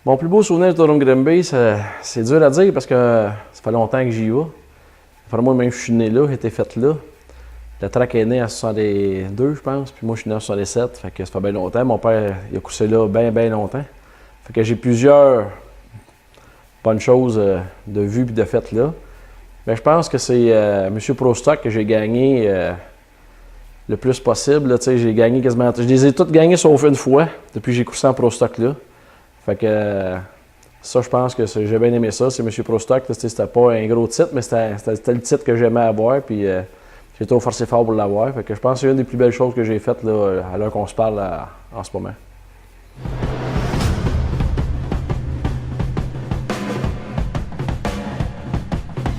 Mon plus beau souvenir de Tour Grimby, c'est dur à dire parce que ça fait longtemps que j'y vais. Enfin, moi, même je suis né là, j'ai été fait là. Le track est né à 62, je pense, puis moi, je suis né en 67, fait que ça fait bien longtemps. Mon père, il a coursé là bien longtemps. Fait que j'ai plusieurs bonnes choses de vues et de faites là. Mais je pense que c'est M. Prostock que j'ai gagné le plus possible. J'ai gagné quasiment. Je les ai toutes gagnées sauf une fois depuis que j'ai coursé en Prostock là. Fait que ça, je pense que j'ai bien aimé ça. C'est M. Prostock. C'était pas un gros titre, mais c'était le titre que j'aimais avoir. Puis j'ai été forcé fort pour l'avoir. Fait que je pense que c'est une des plus belles choses que j'ai faites là, à l'heure qu'on se parle en ce moment.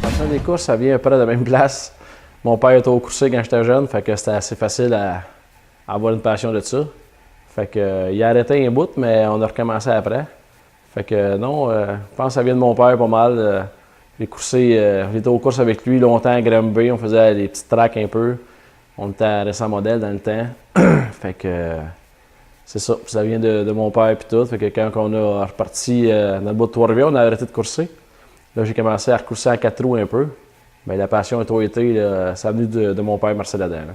La passion des courses, ça vient un peu de la même place. Mon père était au coursier quand j'étais jeune, fait que c'était assez facile à avoir une passion de ça. Fait que il a arrêté un bout, mais on a recommencé après. Fait que non, je pense que ça vient de mon père pas mal. J'étais aux courses avec lui longtemps à Grimby, on faisait des petites tracks un peu. On était à récent modèle dans le temps. Fait que c'est ça, ça vient de mon père et tout. Fait que quand on a reparti dans le bout de Trois-Rivières, on a arrêté de courser. Là, j'ai commencé à recourser à 4 roues un peu. Mais la passion a toujours été, là, ça a venu de mon père Marcel Adam. Là.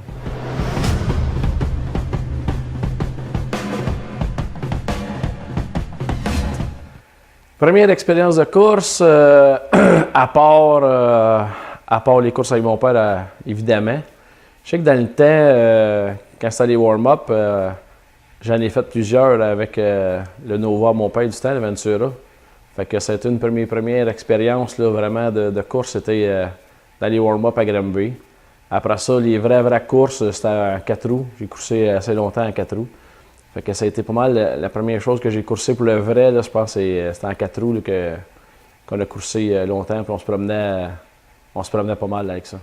Première expérience de course, à part les courses avec mon père, évidemment. Je sais que dans le temps, quand c'était les warm-up, j'en ai fait plusieurs avec le Nova, mon père du temps, le Ventura. Fait que ça a été une première expérience là, vraiment de course, c'était dans les warm-up à Grimby. Après ça, les vraies courses, c'était en 4 roues. J'ai coursé assez longtemps en 4 roues. Fait que ça a été pas mal la première chose que j'ai coursé pour le vrai, là, je pense que c'était en 4 roues là, qu'on a coursé longtemps, puis on se promenait pas mal là, avec ça.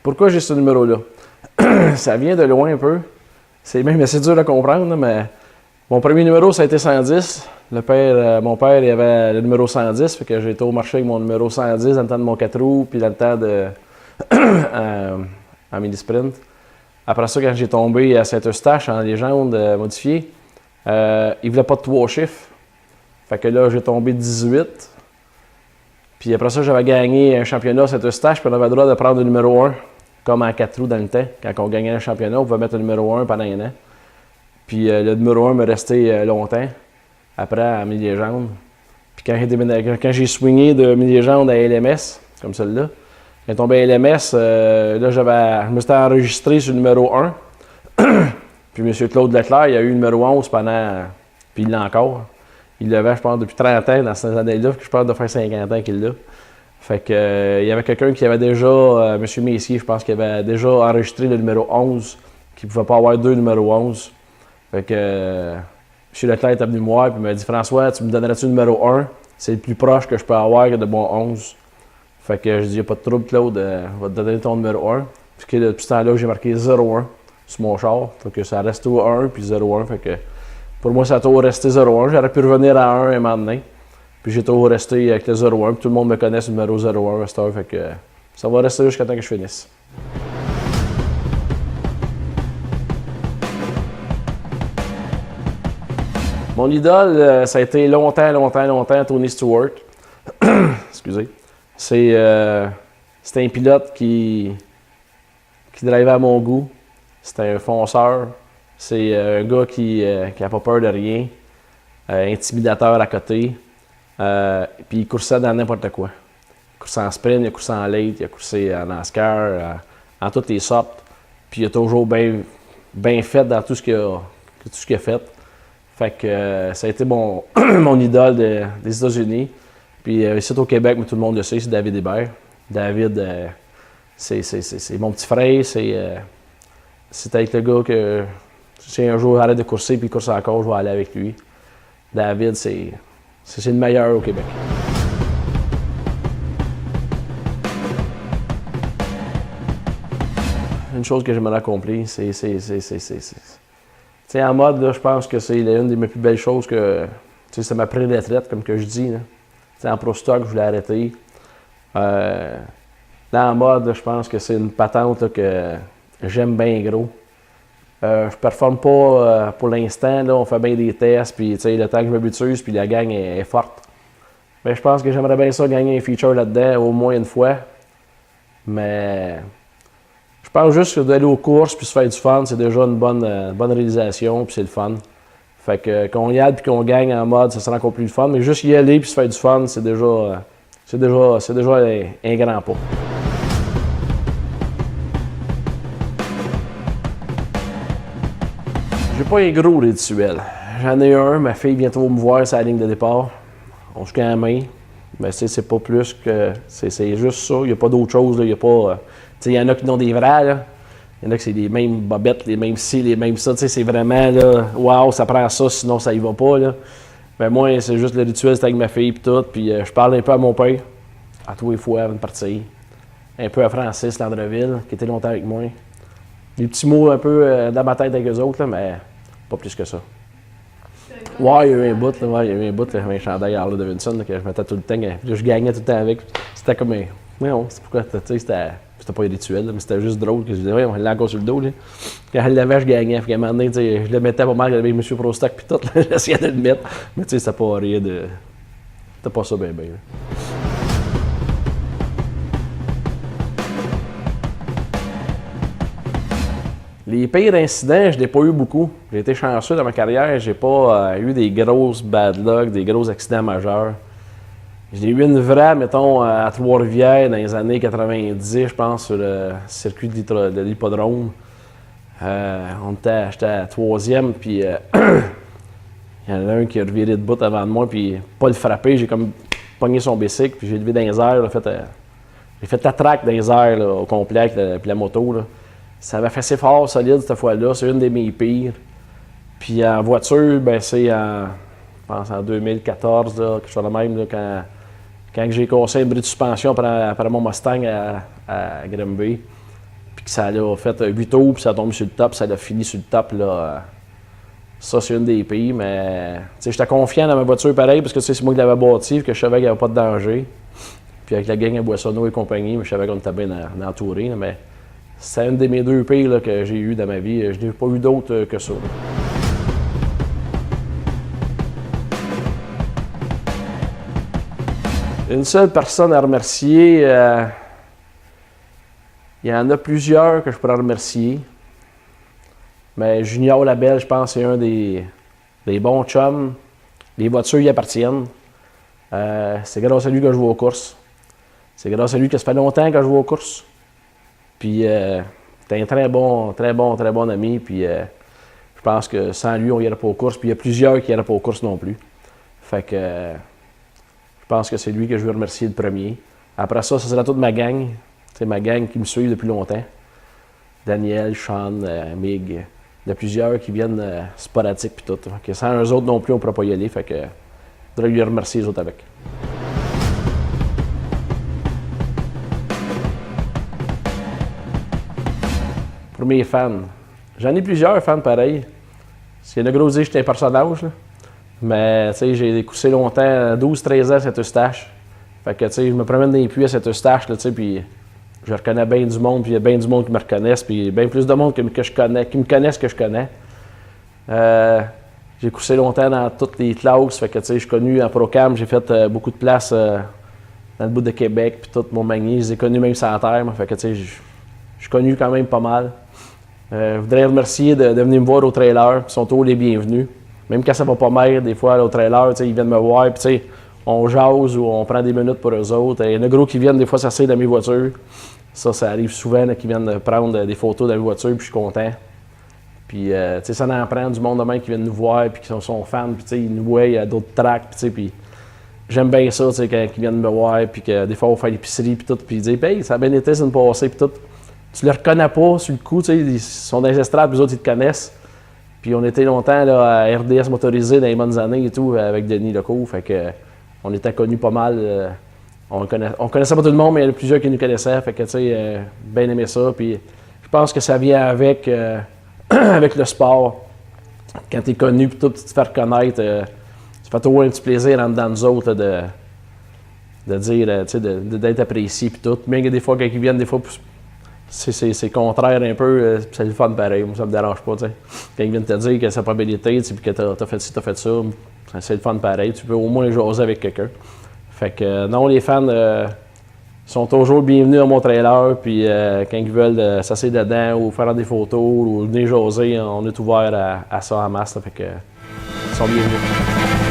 Pourquoi j'ai ce numéro-là? Ça vient de loin un peu. C'est même assez dur à comprendre, mais mon premier numéro, ça a été 110. Mon père, il avait le numéro 110, fait que j'ai été au marché avec mon numéro 110 dans le temps de mon 4 roues, puis dans le temps de en mini-sprint. Après ça, quand j'ai tombé à Saint-Eustache en légende modifiée, il ne voulait pas de 3 chiffres. Fait que là, j'ai tombé 18. Puis après ça, j'avais gagné un championnat à Saint-Eustache, puis on avait le droit de prendre le numéro 1, comme en 4 roues dans le temps. Quand on gagnait un championnat, on pouvait mettre le numéro 1 pendant un an. Puis le numéro 1 m'est resté longtemps, après à mi-légende. Puis quand j'ai swingé de mi-légende à LMS, comme celle-là, quand j'ai tombé à LMS, là, je me suis enregistré sur le numéro 1. Puis M. Claude Leclerc, il a eu le numéro 11 pendant. Puis il l'a encore. Il l'avait, je pense, depuis 30 ans dans ces années-là, je pense de faire 50 ans qu'il l'a. Fait que, il y avait quelqu'un qui avait déjà, M. Messier, je pense, qui avait déjà enregistré le numéro 11, qui ne pouvait pas avoir 2 numéros 11. Fait que M. Leclerc est venu me voir et m'a dit « François, tu me donnerais-tu le numéro 1? C'est le plus proche que je peux avoir de mon 11. » Fait que je dis « Il n'y a pas de trouble, Claude, je vais te donner ton numéro 1. » Puis depuis ce temps-là, j'ai marqué 0-1 sur mon char. Fait que ça reste au 1 puis 0-1. Fait que pour moi, ça a toujours resté 0-1. J'aurais pu revenir à 1 un moment donné. Puis j'ai toujours resté avec le 0-1. Puis tout le monde me connaît sur le numéro 0-1 à cette heure. Fait que ça va rester jusqu'à temps que je finisse. Mon idole, ça a été longtemps Tony Stewart. Excusez. C'était un pilote qui drivait à mon goût. C'était un fonceur. C'est un gars qui n'a pas peur de rien. Intimidateur à côté. Puis il coursait dans n'importe quoi. Il coursait en sprint, il a coursé en late, il a coursé en NASCAR, en toutes les sortes. Puis il a toujours bien fait dans tout ce qu'il a fait. Fait que ça a été mon idole des États-Unis. Puis ici au Québec, mais tout le monde le sait, c'est David Hébert. David, c'est mon petit frère. C'est avec le gars que si un jour j'arrête de courser puis il course encore, je vais aller avec lui. David, c'est le meilleur au Québec. Une chose que j'aimerais accomplir, c'est en mode, là, je pense que c'est une des plus belles choses que. C'est ma pré-retraite, comme que je dis. Là. En pro stock, je voulais arrêter. Dans la mode, je pense que c'est une patente là, que j'aime bien gros. Je performe pas pour l'instant. Là, on fait bien des tests, puis le temps que je m'habitue, puis la gang est forte. Mais je pense que j'aimerais bien ça gagner un feature là-dedans, au moins une fois. Mais je pense juste que d'aller aux courses puis se faire du fun, c'est déjà une bonne réalisation, puis c'est le fun. Fait que qu'on y aille puis qu'on gagne en mode, ça sera encore plus le fun. Mais juste y aller puis se faire du fun, c'est déjà un grand pas. J'ai pas un gros rituel. J'en ai un, ma fille vient trop me voir sur la ligne de départ. On se calme la main. Mais c'est pas plus que. C'est juste ça. Il n'y a pas d'autre chose. Il y a pas. Il y en a qui ont des vrais, là. Il y en a que c'est les mêmes bobettes, les mêmes ci, les mêmes ça. C'est vraiment là. Waouh, ça prend ça, sinon ça y va pas. Là. Mais moi, c'est juste le rituel, c'est avec ma fille et tout. Puis je parle un peu à mon père, à tous les fois avant de partir. Un peu à Francis Landreville, qui était longtemps avec moi. Des petits mots un peu dans ma tête avec eux autres, là, mais pas plus que ça. Ouais, il y a eu un bout, là, il y a eu un bout, là, un chandail Harley Davidson, là, que je mettais tout le temps, que je gagnais tout le temps avec. C'était comme un. Non, c'est pourquoi, tu sais, c'était pas un rituel, là, mais c'était juste drôle, que je disais, ouais, on l'a encore sur le dos, là. Quand elle l'avait, je gagnais. Fait qu'à un moment donné, tu sais, je le mettais pas mal, avec M. Prostock, puis tout, là, j'essayais de le mettre. Mais tu sais, c'était pas rien de. C'était pas ça, bien. Les pires incidents, je n'ai pas eu beaucoup. J'ai été chanceux dans ma carrière. J'ai pas eu des grosses bad luck, des gros accidents majeurs. J'ai eu une vraie, mettons, à Trois-Rivières dans les années 90, je pense, sur le circuit de l'hippodrome. J'étais à troisième, puis il y en a un qui a reviré de bout avant de moi, puis pas le frapper, j'ai comme pogné son bicycle, puis j'ai levé dans les airs. J'ai fait la traque dans les airs là, au complet avec la moto. Là. Ça avait fait assez fort, solide cette fois-là. C'est une de mes pires. Puis en voiture, ben c'est je pense en 2014, là, quelque chose de même, là, quand j'ai cassé un bris de suspension après mon Mustang à Grimby. Puis que ça l'a fait 8 tours, puis ça a tombé sur le top, ça l'a fini sur le top. Là, ça, c'est une des pires, mais j'étais confiant dans ma voiture pareil, parce que c'est moi qui l'avais bâtie, que je savais qu'il n'y avait pas de danger. Puis avec la gang à Boissonneau et compagnie, je savais qu'on était bien entouré. Mais c'est une de mes deux pires là, que j'ai eues dans ma vie. Je n'ai pas eu d'autres que ça. Une seule personne à remercier, il y en a plusieurs que je pourrais remercier. Mais Junior Labelle, je pense, c'est un des bons chums. Les voitures y appartiennent. C'est grâce à lui que je joue aux courses. C'est grâce à lui que ça fait longtemps que je joue aux courses. Puis, t'es un très bon ami. Puis, je pense que sans lui, on n'irait pas aux courses. Puis, il y a plusieurs qui n'iraient pas aux courses non plus. Fait que, je pense que c'est lui que je veux remercier le premier. Après ça, ça sera toute ma gang. C'est ma gang qui me suit depuis longtemps. Daniel, Sean, Mig. Il y a plusieurs qui viennent sporadiques puis tout. Que sans eux autres non plus, on ne pourra pas y aller. Fait que, je voudrais lui remercier les autres avec. Pour mes fans. J'en ai plusieurs fans pareils. Parce qu'il y en a gros dire que j'étais un personnage. Là. Mais tu sais, j'ai coursé longtemps, 12-13 ans à Saint-Eustache. Fait que tu sais, je me promène dans les puits à Saint-Eustache, tu sais, puis je reconnais bien du monde, puis il y a bien du monde qui me reconnaissent, puis bien plus de monde que je connais, qui me connaissent que je connais. J'ai coursé longtemps dans toutes les classes, fait que tu sais, je suis connu en Procam, j'ai fait beaucoup de places dans le bout de Québec, puis tout Montmagny, je les ai connus même sur la terre, fait que tu sais, je suis connu quand même pas mal. Je voudrais remercier de venir me voir au trailer, ils sont tous les bienvenus. Même quand ça va pas mal, des fois, au trailer, ils viennent me voir, puis on jase ou on prend des minutes pour eux autres. Il y en a gros qui viennent des fois s'asseoir dans mes voitures. Ça arrive souvent qu'ils viennent prendre des photos dans mes voitures, puis je suis content. Puis, ça en prend du monde de même qui viennent nous voir, puis qui sont fans, puis ils nous voient à d'autres tracks, puis j'aime bien ça, quand ils viennent me voir, puis que des fois on fait l'épicerie, puis tout, puis ils disent « Hey, ça a bien été, c'est une passée, puis tout. » Tu les reconnais pas sur le coup, ils sont dans les estrades, puis les autres, ils te connaissent. Puis on était longtemps là, à RDS motorisé dans les bonnes années et tout, avec Denis Lecourt, fait que on était connus pas mal. On connaissait pas tout le monde, mais il y en a plusieurs qui nous connaissaient, fait que tu sais, bien aimé ça. Puis je pense que ça vient avec, avec le sport. Quand tu es connu, puis tout, tu te fais reconnaître, ça fait toujours un petit plaisir en dedans nous autres là, de dire, tu sais, d'être apprécié puis tout. Même que des fois, quand ils viennent, des fois, c'est contraire un peu, c'est le fun pareil, moi, ça me dérange pas, tu sais. Quand ils viennent te dire que sa probabilité, puis que t'as fait ci, t'as fait ça, c'est le fun pareil. Tu peux au moins jaser avec quelqu'un. Fait que non, les fans sont toujours bienvenus à mon trailer, puis quand ils veulent s'asseoir dedans ou faire des photos ou venir jaser, on est ouvert à ça en masse, là, fait que ils sont bienvenus.